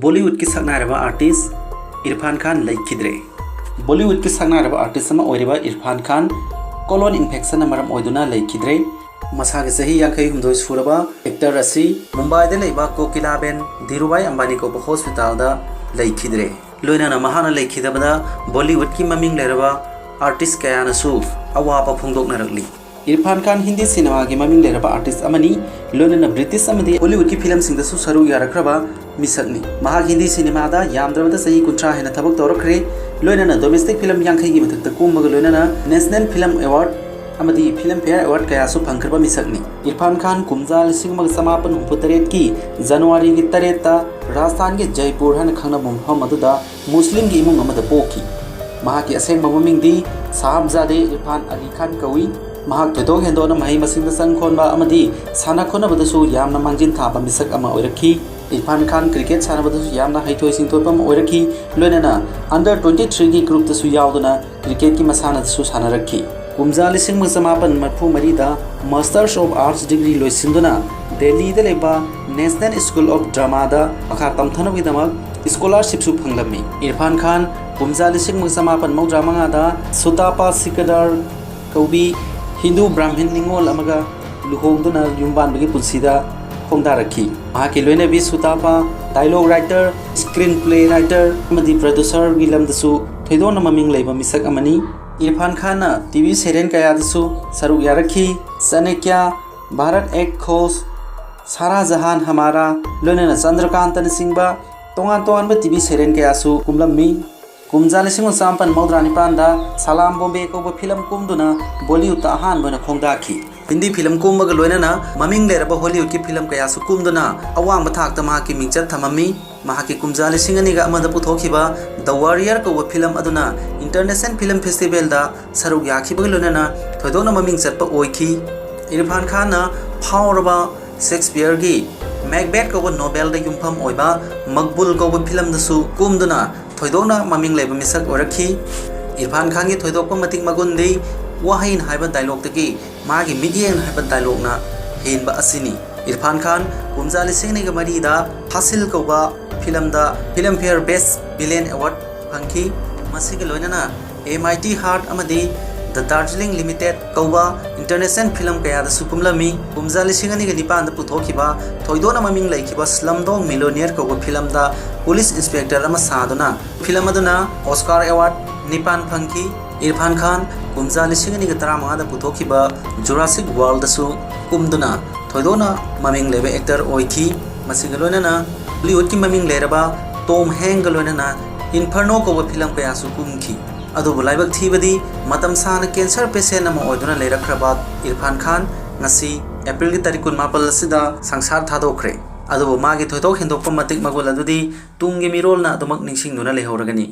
बॉलीवुड की सकनारबा आर्टिस्ट इरफान खान लेखिद्रे। बॉलीवुड की सकनारबा artist Irfan Khan colon infection मरम ओइदुना लेखिद्रे। मसागे सही यांखै हुमदोय सुरबा एक्टर असी मुंबई दे कोकिलाबेन धीरूभाई अंबानी को हॉस्पिटल दा लेखिद्रे। लोइनाना महाना लेखिदबदा बॉलीवुड की ममिंग लेरबा आर्टिस्ट कयानसु अवाबा फोंदोकनरकली। इरफान खान हिंदी सिनेमा की ममिंग लेरबा आर्टिस्ट अमनी लोइनाना ब्रिटिश अमदी बॉलीवुड की फिल्म सिंगदसु सरू यारख्रबा मिसकनी। महाग हिंदी सिनेमा दा यामद्रबदा सही 30 हेना थबक तौरख्रे। लोइनाना डोमेस्टिक फिल्म यांखै की मथकता कुमबग लोइनाना नेशनल फिल्म अवार्ड अमदी फिल्म फेयर अवार्ड कयासु फंखरबा मिसकनी। इरफान खान कुमजा 1968 की जनवरी की 3 राजस्थान के जयपुर हन खंगना मफम अदुदा मुस्लिम की इमुंग अमदा पोकी। महाकी असेंग ममिंगदी साहबजादे इरफान अली खान कवी। महाक थोदोक हेंदोना महै मसिंगदा संखोनबा अमदी साना खोनबदसु यामना मांजिन थाबा मिसक अमा ओइरखी। इरफान खान क्रिकेट सानबदसु यामना हैथोय सिंथोपम ओइरखी। लोइनाना अंडर 23 की ग्रुप दसु यावदुना क्रिकेट की मसानदसु सानरखी। कुमजा 1984 दा मास्टर्स ऑफ आर्ट्स डिग्री लोइसिंदुना दिल्ली दा लेबा नेशनल स्कूल ऑफ ड्रामा दा मखा तमथनबगिदमक स्कॉलरशिप सु फंगलमी। इरफान खान कुमजा 1985 दा सुतापा सिकदर कौबी हिंदू ब्राह्मण निंगोल अमगा लुहोंगदुना युमबानबगी पुलसिदा खोंदारखी। महाकी लोइनबी Sutapa dialogue writer screen play writer अमदी प्रोड्यूसर की लमदसु थैदोना ममिंग लेबा मिसक अमनी। इरफान खान टीवी सीरियल कयादसु सरुक यारखी। चाणक्य, भारत एक खोज, सारा जहान हमारा, लोइनाना चंद्रकांतन सिंबा तोंगान तोंगानबा टीवी सीरियल कयासु कुमलम्मी। कुमजा 1994 दा सलाम बॉम्बे को फिल्म कुमदुना बॉलीवुड अहानबना खोंदाखी। हिंदी फिल्म कुमबग लोइनाना ममिंग लेरबा हॉलीवुड की फिल्म कयासु कुमदुना अवांग थाकता महाकी मिंगचत थमम्मी। महाकी कुमजा 2002 पुथोखिबा द वॉरियर को फिल्म अदुना इंटरनेशनल फिल्म फेस्टिवल दा सरुक याखिबग लोइनाना थोदोना ममिंग चतपा ओइखी। इरफान खान फावरबा शेक्सपियर की मैकबेथ को नोवेल दा युमफम ओइबा मकबूल को फिल्म दसु कुमदुना थोदोना ममिंग लेबा मिसक ओरखी। इरफान खान की थोदोकपा मतिक मगुंदी वहाइन हाइबा डायलॉग तकी मागी मिडियन हाइबा डायलॉग ना हेनबा असिनी। इरफान खान कुमजा 2002 दा हासिल कोबा फिल्म दा Filmfare best villain award फंखी। मसिग लोइनाना MIT हार्ट अमदी द दार्जिलिंग लिमिटेड कौबा इंटरनेशनल फिल्म कयादा सुकुमलमी। कुमजा 2009 पुथोखिबा थोइदोना ममिंग लेखिबा स्लमडॉग मिलियनेयर कौबा फिल्म दा पुलिस इंस्पेक्टर अमा सादुना फिल्म अदुना ऑस्कार अवार्ड 9 फंखी। इरफान खान कुमजा 2015 पुथोखिबा जुरासिक वर्ल्ड दसु कुमदुना थोइदोना ममिंग लेबे एक्टर ओइखी। मसिग लोइनाना बॉलीवुड की ममिंग लेरबा टॉम हैंग लोइनाना इन्फर्नो कौबा फिल्म कयासु कुमखी। अदुबु लाइबक थीबदी मतम सान कैंसर पेशेंट अमा ओइदुना लेरखरबा इरफान खान ngasi एप्रिल की तारीख 19 असिदा संसार थादोखरे। अदुबु मागी थोइदोक हेंदोकपा मतिक मगुल अदुदी तुंगी मिरोलना अदुमक निंसिंगदुना लेहौरगनी।